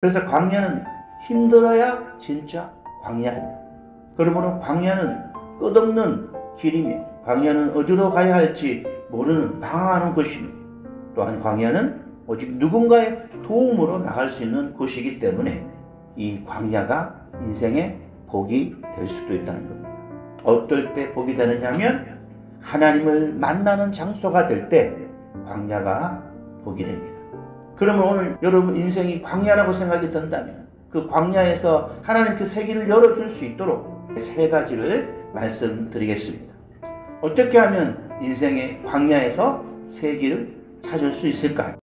그래서 광야는 힘들어야 진짜 광야입니다. 그러므로 광야는 끝없는 길이며 광야는 어디로 가야 할지 모르는 방황하는 곳이며 또한 광야는 오직 누군가의 도움으로 나갈 수 있는 곳이기 때문에 이 광야가 인생의 복이 될 수도 있다는 겁니다. 어떨 때 복이 되느냐면 하나님을 만나는 장소가 될 때 광야가 복이 됩니다. 그러면 오늘 여러분 인생이 광야라고 생각이 든다면 그 광야에서 하나님께 새 길을 열어줄 수 있도록 세 가지를 말씀드리겠습니다. 어떻게 하면 인생의 광야에서 새 길을 찾을 수 있을까요?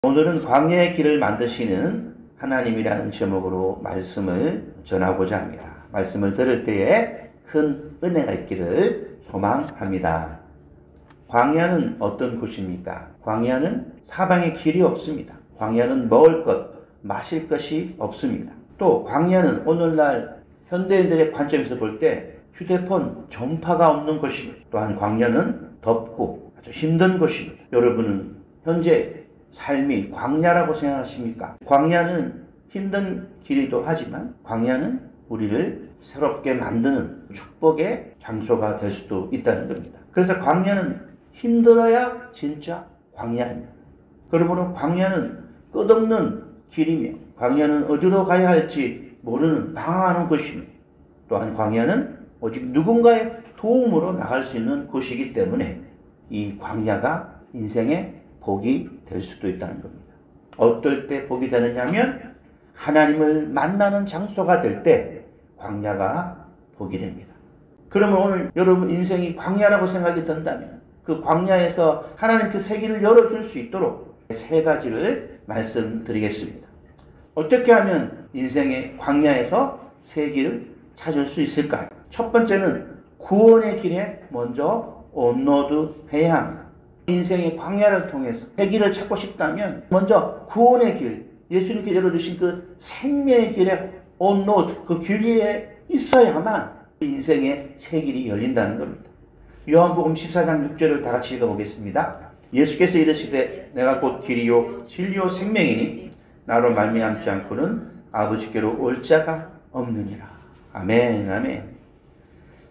오늘은 광야의 길을 만드시는 하나님이라는 제목으로 말씀을 전하고자 합니다. 말씀을 들을 때에 큰 은혜가 있기를 소망합니다. 광야는 어떤 곳입니까? 광야는 사방에 길이 없습니다. 광야는 먹을 것, 마실 것이 없습니다. 또 광야는 오늘날 현대인들의 관점에서 볼 때 휴대폰 전파가 없는 곳입니다. 또한 광야는 덥고 아주 힘든 곳입니다. 여러분은 현재 삶이 광야라고 생각하십니까? 광야는 힘든 길이기도 하지만 광야는 우리를 새롭게 만드는 축복의 장소가 될 수도 있다는 겁니다. 그래서 광야는 힘들어야 진짜 광야입니다. 그러므로 광야는 끝없는 길이며 광야는 어디로 가야 할지 모르는 방황하는 곳이며 또한 광야는 오직 누군가의 도움으로 나갈 수 있는 곳이기 때문에 이 광야가 인생의 복이 될 수도 있다는 겁니다. 어떨 때 복이 되느냐면 하나님을 만나는 장소가 될 때 광야가 복이 됩니다. 그러면 오늘 여러분 인생이 광야라고 생각이 든다면 그 광야에서 하나님께 새 길을 열어줄 수 있도록 세 가지를 말씀드리겠습니다. 어떻게 하면 인생의 광야에서 새 길을 찾을 수 있을까요? 첫 번째는 구원의 길에 먼저 온로드해야 합니다. 인생의 광야를 통해서 새 길을 찾고 싶다면 먼저 구원의 길, 예수님께 열어주신 그 생명의 길에 온로드, 그 길 위에 있어야만 인생의 새 길이 열린다는 겁니다. 요한복음 14장 6절을 다 같이 읽어보겠습니다. 예수께서 이르시되 내가 곧 길이요 진리요 생명이니 나로 말미암지 않고는 아버지께로 올 자가 없느니라. 아멘, 아멘.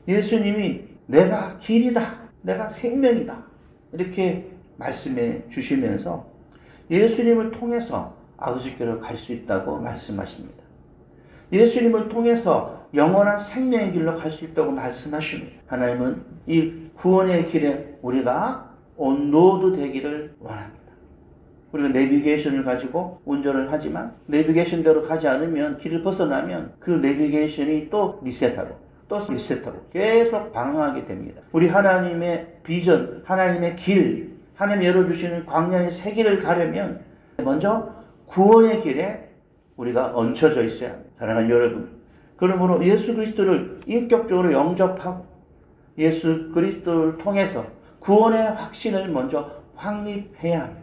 예수님이 내가 길이다, 내가 생명이다 이렇게 말씀해 주시면서 예수님을 통해서 아버지께로 갈 수 있다고 말씀하십니다. 예수님을 통해서 영원한 생명의 길로 갈 수 있다고 말씀하십니다. 하나님은 이 구원의 길에 우리가 온로드 되기를 원합니다. 우리가 내비게이션을 가지고 운전을 하지만 내비게이션대로 가지 않으면 길을 벗어나면 그 내비게이션이 또 리셋하고 또 리셋하고 계속 방황하게 됩니다. 우리 하나님의 비전, 하나님의 길, 하나님이 열어주시는 광야의 새 길을 가려면 먼저 구원의 길에 우리가 얹혀져 있어야 합니다. 사랑하는 여러분, 그러므로 예수 그리스도를 인격적으로 영접하고 예수 그리스도를 통해서 구원의 확신을 먼저 확립해야 합니다.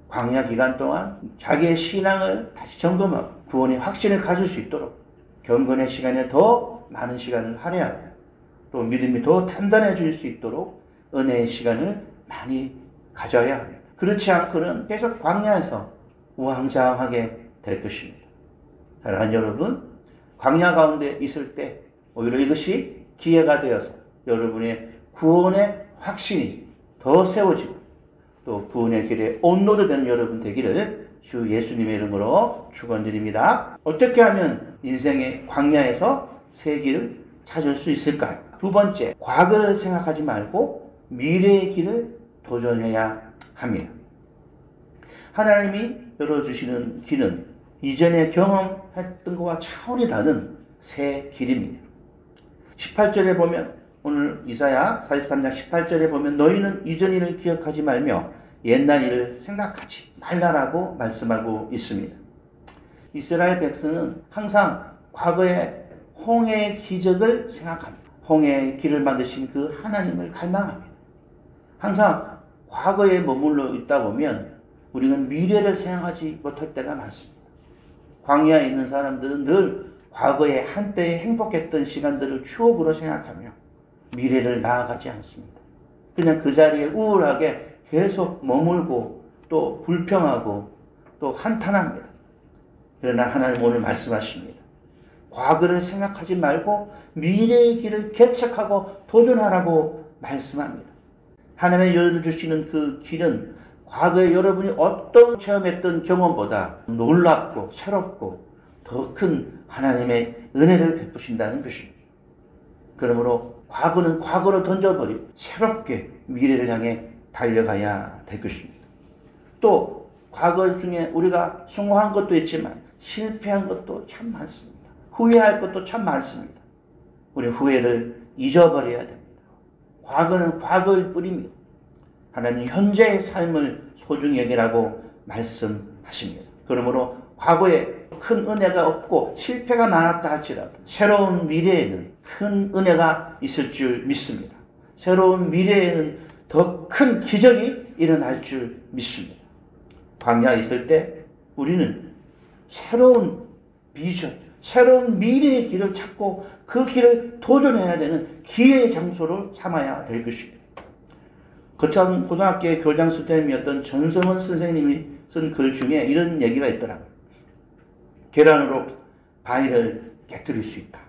광야 기간 동안 자기의 신앙을 다시 점검하고 구원의 확신을 가질 수 있도록 경건의 시간에 더 많은 시간을 할애하고 또 믿음이 더 단단해질 수 있도록 은혜의 시간을 많이 가져야 합니다. 그렇지 않고는 계속 광야에서 우왕좌왕하게 될 것입니다. 사랑하는 여러분, 광야 가운데 있을 때 오히려 이것이 기회가 되어서 여러분의 구원의 확신이 더 세워지고 또 구원의 길에 온로드 되는 여러분 되기를 주 예수님의 이름으로 축원드립니다. 어떻게 하면 인생의 광야에서 새 길을 찾을 수 있을까요? 두 번째, 과거를 생각하지 말고 미래의 길을 도전해야 합니다. 하나님이 열어주시는 길은 이전에 경험했던 것과 차원이 다른 새 길입니다. 18절에 보면 오늘 이사야 43장 18절에 보면 너희는 이전 일을 기억하지 말며 옛날 일을 생각하지 말라라고 말씀하고 있습니다. 이스라엘 백성은 항상 과거의 홍해의 기적을 생각합니다. 홍해의 길을 만드신 그 하나님을 갈망합니다. 항상 과거에 머물러 있다 보면 우리는 미래를 생각하지 못할 때가 많습니다. 광야에 있는 사람들은 늘 과거에 한때에 행복했던 시간들을 추억으로 생각하며 미래를 나아가지 않습니다. 그냥 그 자리에 우울하게 계속 머물고 또 불평하고 또 한탄합니다. 그러나 하나님 오늘 말씀하십니다. 과거를 생각하지 말고 미래의 길을 개척하고 도전하라고 말씀합니다. 하나님의 열어주시는 그 길은 과거에 여러분이 어떤 체험했던 경험보다 놀랍고 새롭고 더 큰 하나님의 은혜를 베푸신다는 것입니다. 그러므로 과거는 과거로 던져버리고 새롭게 미래를 향해 달려가야 될 것입니다. 또 과거 중에 우리가 성공한 것도 있지만 실패한 것도 참 많습니다. 후회할 것도 참 많습니다. 우리 후회를 잊어버려야 됩니다. 과거는 과거일 뿐입니다. 하나님 현재의 삶을 소중히 여기라고 말씀하십니다. 그러므로 과거에 큰 은혜가 없고 실패가 많았다 할지라도 새로운 미래에는 큰 은혜가 있을 줄 믿습니다. 새로운 미래에는 더 큰 기적이 일어날 줄 믿습니다. 광야에 있을 때 우리는 새로운 비전, 새로운 미래의 길을 찾고 그 길을 도전해야 되는 기회의 장소를 삼아야 될 것입니다. 거창 고등학교의 교장 선생님이었던 전성원 선생님이 쓴 글 중에 이런 얘기가 있더라고요. 계란으로 바위를 깨뜨릴 수 있다.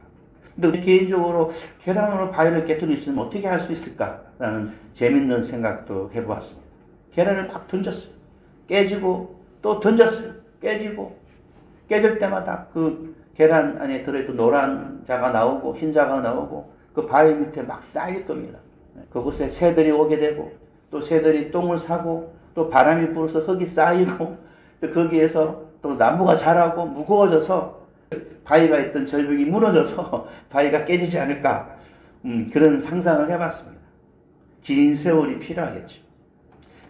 근데 개인적으로 계란으로 바위를 깨뜨릴 수 있으면 어떻게 할 수 있을까라는 재밌는 생각도 해보았습니다. 계란을 막 던졌어요. 깨지고 또 던졌어요. 깨지고 깨질 때마다 그 계란 안에 들어있던 노란 자가 나오고 흰 자가 나오고 그 바위 밑에 막 쌓일 겁니다. 그곳에 새들이 오게 되고 또 새들이 똥을 싸고 또 바람이 불어서 흙이 쌓이고 또 거기에서 또 나무가 자라고 무거워져서 바위가 있던 절벽이 무너져서 바위가 깨지지 않을까 그런 상상을 해봤습니다. 긴 세월이 필요하겠죠.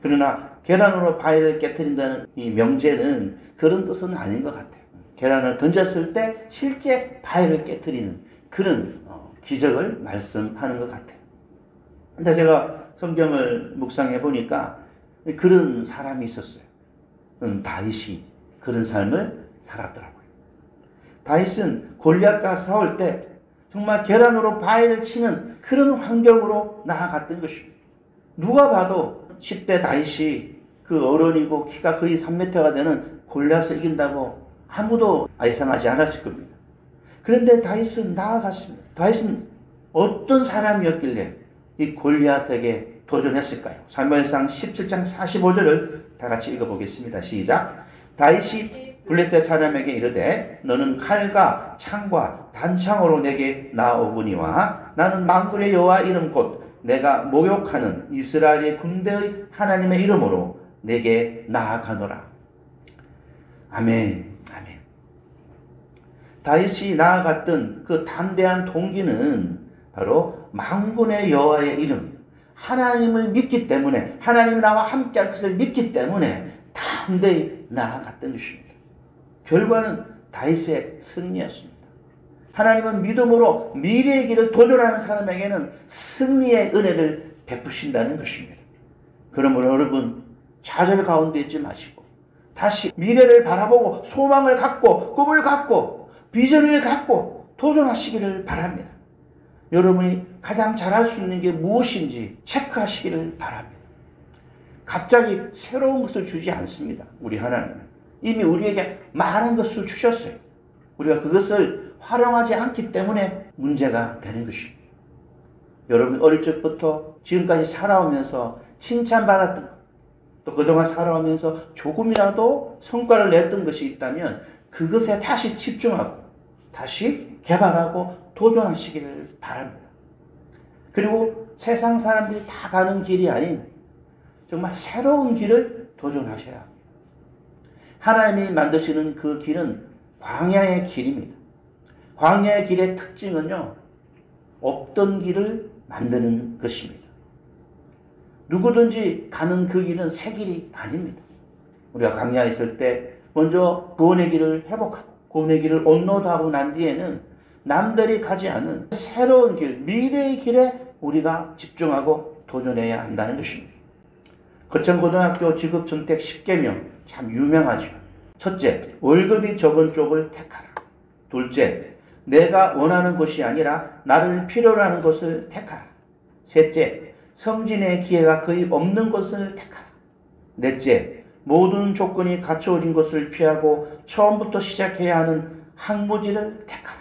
그러나 계란으로 바위를 깨뜨린다는 이 명제는 그런 뜻은 아닌 것 같아요. 계란을 던졌을 때 실제 바위를 깨뜨리는 그런 기적을 말씀하는 것 같아요. 근데 제가 성경을 묵상해 보니까 그런 사람이 있었어요. 다윗이 그런 삶을 살았더라고요. 다윗은 골리앗과 싸울 때 정말 계란으로 바위를 치는 그런 환경으로 나아갔던 것입니다. 누가 봐도 10대 다윗이 그 어른이고 키가 거의 3m가 되는 골리앗을 이긴다고 아무도 예상하지 않았을 겁니다. 그런데 다윗은 나아갔습니다. 다윗은 어떤 사람이었길래 이 골리앗에게 도전했을까요? 사무엘상 17장 45절을 다 같이 읽어보겠습니다. 시작. 다윗이 블레셋 사람에게 이르되 너는 칼과 창과 단창으로 내게 나오거니와 나는 만군의 여호와 이름 곧 내가 목욕하는 이스라엘의 군대의 하나님의 이름으로 내게 나아가노라. 아멘. 아멘. 다윗이 나아갔던 그 담대한 동기는 바로 만군의 여호와의 이름, 하나님을 믿기 때문에, 하나님이 나와 함께할 것을 믿기 때문에 담대히 나아갔던 것입니다. 결과는 다윗의 승리였습니다. 하나님은 믿음으로 미래의 길을 도전하는 사람에게는 승리의 은혜를 베푸신다는 것입니다. 그러므로 여러분 좌절 가운데 있지 마시고 다시 미래를 바라보고 소망을 갖고 꿈을 갖고 비전을 갖고 도전하시기를 바랍니다. 여러분이 가장 잘할 수 있는 게 무엇인지 체크하시기를 바랍니다. 갑자기 새로운 것을 주지 않습니다. 우리 하나님은 이미 우리에게 많은 것을 주셨어요. 우리가 그것을 활용하지 않기 때문에 문제가 되는 것입니다. 여러분 어릴 적부터 지금까지 살아오면서 칭찬받았던 것, 또 그동안 살아오면서 조금이라도 성과를 냈던 것이 있다면 그것에 다시 집중하고 다시 개발하고 도전하시기를 바랍니다. 그리고 세상 사람들이 다 가는 길이 아닌 정말 새로운 길을 도전하셔야 합니다. 하나님이 만드시는 그 길은 광야의 길입니다. 광야의 길의 특징은요, 없던 길을 만드는 것입니다. 누구든지 가는 그 길은 새 길이 아닙니다. 우리가 광야에 있을 때 먼저 구원의 길을 회복하고 구원의 길을 업로드하고 난 뒤에는 남들이 가지 않은 새로운 길, 미래의 길에 우리가 집중하고 도전해야 한다는 것입니다. 거창고등학교 직업선택 10계명 참 유명하죠. 첫째, 월급이 적은 쪽을 택하라. 둘째, 내가 원하는 것이 아니라 나를 필요로 하는 것을 택하라. 셋째, 성진의 기회가 거의 없는 곳을 택하라. 넷째, 모든 조건이 갖춰진 것을 피하고 처음부터 시작해야 하는 항무지를 택하라.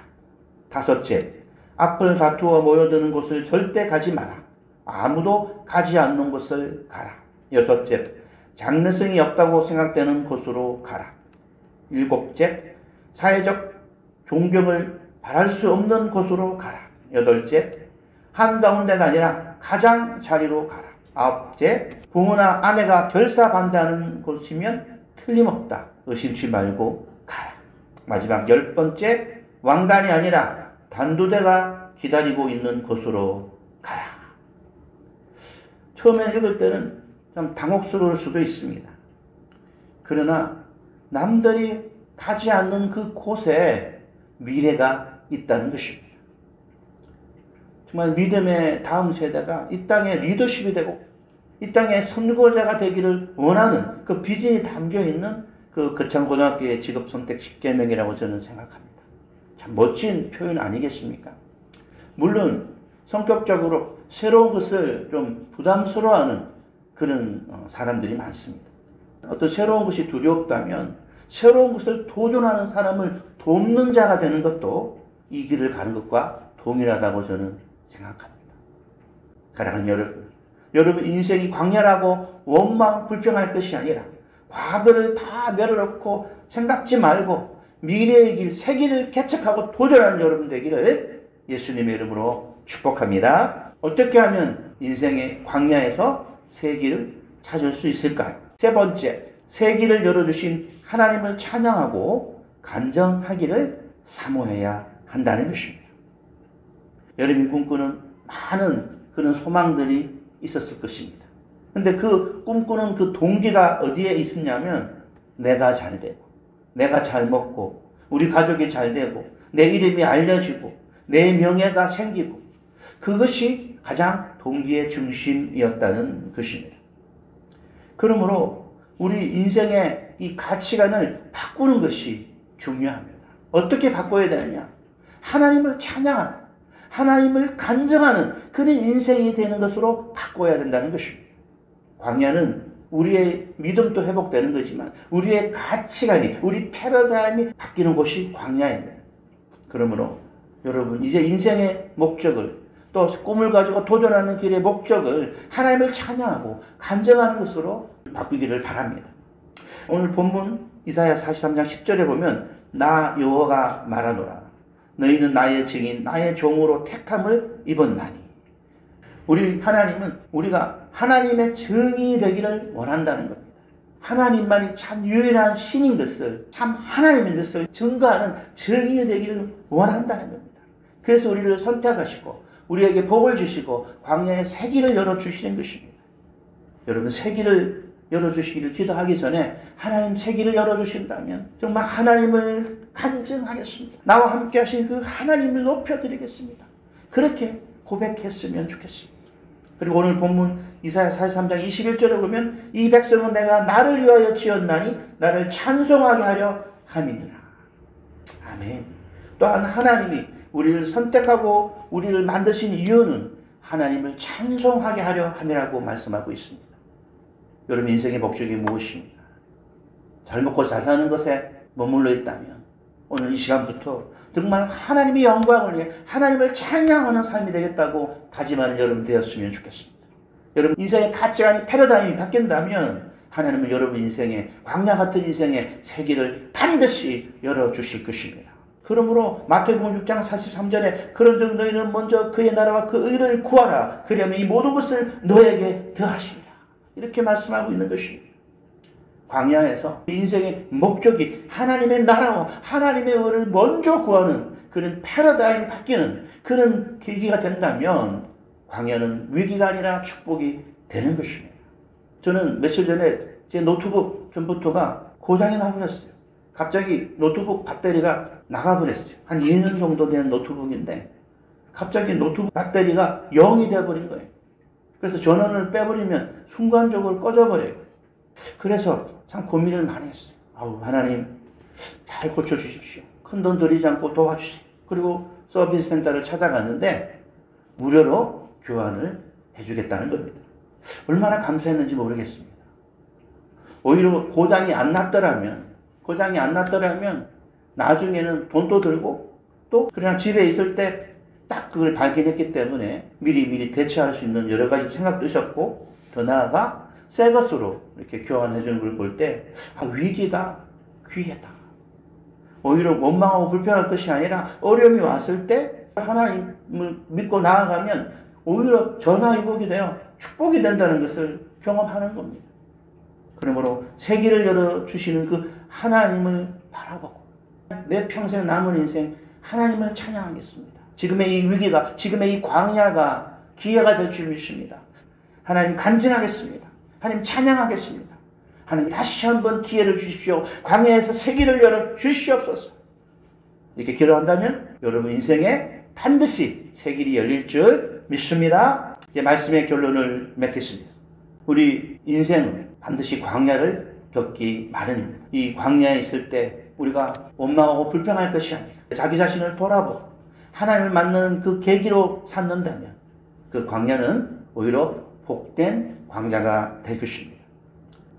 다섯째, 앞을 다투어 모여드는 곳을 절대 가지 마라. 아무도 가지 않는 곳을 가라. 여섯째, 장래성이 없다고 생각되는 곳으로 가라. 일곱째, 사회적 존경을 바랄 수 없는 곳으로 가라. 여덟째, 한가운데가 아니라 가장 자리로 가라. 아홉째, 부모나 아내가 결사 반대하는 곳이면 틀림없다. 의심치 말고 가라. 마지막 10번째, 왕관이 아니라 단두대가 기다리고 있는 곳으로 가라. 처음에 읽을 때는 좀 당혹스러울 수도 있습니다. 그러나 남들이 가지 않는 그 곳에 미래가 있다는 것입니다. 정말 믿음의 다음 세대가 이 땅의 리더십이 되고 이 땅의 선거자가 되기를 원하는 그 비전이 담겨있는 그 거창고등학교의 직업선택 10계명이라고 저는 생각합니다. 참 멋진 표현 아니겠습니까? 물론 성격적으로 새로운 것을 좀 부담스러워하는 그런 사람들이 많습니다. 어떤 새로운 것이 두렵다면 새로운 것을 도전하는 사람을 돕는 자가 되는 것도 이 길을 가는 것과 동일하다고 저는 생각합니다. 사랑하는 여러분 인생이 광야라고 원망 불평할 것이 아니라 과거를 다 내려놓고 생각지 말고 미래의 길, 새 길을 개척하고 도전하는 여러분 되기를 예수님의 이름으로 축복합니다. 어떻게 하면 인생의 광야에서 새 길을 찾을 수 있을까요? 세 번째, 새 길을 열어주신 하나님을 찬양하고 간정하기를 사모해야 한다는 것입니다. 여러분이 꿈꾸는 많은 그런 소망들이 있었을 것입니다. 근데 그 꿈꾸는 그 동기가 어디에 있었냐면 내가 잘 되고 내가 잘 먹고 우리 가족이 잘 되고 내 이름이 알려지고 내 명예가 생기고 그것이 가장 동기의 중심이었다는 것입니다. 그러므로 우리 인생의 이 가치관을 바꾸는 것이 중요합니다. 어떻게 바꿔야 되느냐? 하나님을 찬양하는, 하나님을 간증하는 그런 인생이 되는 것으로 바꿔야 된다는 것입니다. 광야는 우리의 믿음도 회복되는 거지만 우리의 가치관이, 우리 패러다임이 바뀌는 곳이 광야입니다. 그러므로 여러분 이제 인생의 목적을 또 꿈을 가지고 도전하는 길의 목적을 하나님을 찬양하고 간증하는 것으로 바꾸기를 바랍니다. 오늘 본문 이사야 43장 10절에 보면 나 여호와가 말하노라 너희는 나의 증인 나의 종으로 택함을 입었나니. 우리 하나님은 우리가 하나님의 증인이 되기를 원한다는 겁니다. 하나님만이 참 유일한 신인 것을, 참 하나님인 것을 증거하는 증인이 되기를 원한다는 겁니다. 그래서 우리를 선택하시고 우리에게 복을 주시고 광야의 새 길을 열어주시는 것입니다. 여러분 새 길을 열어주시기를 기도하기 전에 하나님 새 길을 열어주신다면 정말 하나님을 간증하겠습니다. 나와 함께 하신 그 하나님을 높여드리겠습니다. 그렇게 고백했으면 좋겠습니다. 그리고 오늘 본문 이사야 43장 21절에 보면 이 백성은 내가 나를 위하여 지었나니 나를 찬송하게 하려 함이니라. 아멘. 또한 하나님이 우리를 선택하고 우리를 만드신 이유는 하나님을 찬송하게 하려 함이라고 말씀하고 있습니다. 여러분 인생의 목적이 무엇입니까? 잘 먹고 잘 사는 것에 머물러 있다면 오늘 이 시간부터 정말 하나님의 영광을 위해 하나님을 찬양하는 삶이 되겠다고 다짐하는 여러분 되었으면 좋겠습니다. 여러분 인생의 가치관이 패러다임이 바뀐다면 하나님은 여러분 인생의 광야 같은 인생의 새 길을 반드시 열어주실 것입니다. 그러므로 마태복음 6장 43절에 그런즉 너희는 먼저 그의 나라와 그 의를 구하라. 그러면 이 모든 것을 너에게 더하시리라. 이렇게 말씀하고 있는 것입니다. 광야에서 인생의 목적이 하나님의 나라와 하나님의 의를 먼저 구하는 그런 패러다임이 바뀌는 그런 계기가 된다면 광야는 위기가 아니라 축복이 되는 것입니다. 저는 며칠 전에 제 노트북 컴퓨터가 고장이 나버렸어요. 갑자기 노트북 배터리가 나가버렸어요. 한 2년 정도 된 노트북인데 갑자기 노트북 배터리가 0이 되어버린 거예요. 그래서 전원을 빼버리면 순간적으로 꺼져버려요. 그래서 참 고민을 많이 했어요. 아우 하나님 잘 고쳐주십시오. 큰돈 들이지 않고 도와주세요. 그리고 서비스 센터를 찾아갔는데 무료로 교환을 해주겠다는 겁니다. 얼마나 감사했는지 모르겠습니다. 오히려 고장이 안 났더라면 나중에는 돈도 들고 또 그냥 집에 있을 때 딱 그걸 발견했기 때문에 미리 대처할 수 있는 여러 가지 생각도 있었고, 더 나아가 새 것으로 이렇게 교환해 주는 걸 볼 때 위기가 귀하다. 오히려 원망하고 불평할 것이 아니라 어려움이 왔을 때 하나님을 믿고 나아가면 오히려 전화위복이 되어 축복이 된다는 것을 경험하는 겁니다. 그러므로 새 길을 열어주시는 그 하나님을 바라보고 내 평생 남은 인생 하나님을 찬양하겠습니다. 지금의 이 위기가, 지금의 이 광야가 기회가 될 줄 믿습니다. 하나님 간증하겠습니다. 하나님 찬양하겠습니다. 하나님 다시 한번 기회를 주십시오. 광야에서 새 길을 열어 주시옵소서. 이렇게 기도한다면 여러분 인생에 반드시 새 길이 열릴 줄 믿습니다. 이제 말씀의 결론을 맺겠습니다. 우리 인생은 반드시 광야를 겪기 마련입니다. 이 광야에 있을 때 우리가 원망하고 불평할 것이 아니라 자기 자신을 돌아보고 하나님을 만나는 그 계기로 삼는다면 그 광야는 오히려 복된 광야가 될 것입니다.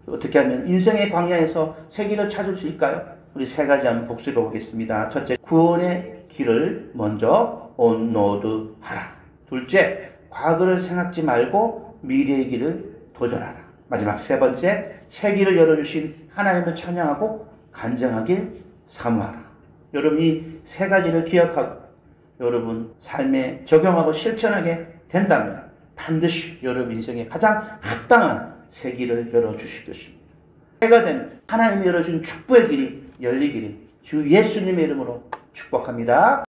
어떻게 하면 인생의 광야에서 새 길을 찾을 수 있을까요? 우리 세 가지 한번 복습해 보겠습니다. 첫째, 구원의 길을 먼저 온로드하라. 둘째, 과거를 생각지 말고 미래의 길을 도전하라. 마지막 세 번째, 새 길을 열어주신 하나님을 찬양하고 간증하길 사모하라. 여러분 이 세 가지를 기억하고 여러분 삶에 적용하고 실천하게 된다면 반드시 여러분 인생에 가장 합당한 새 길을 열어주실 것입니다. 해가 되면 하나님이 열어준 축복의 길이 열리기를 주 예수님의 이름으로 축복합니다.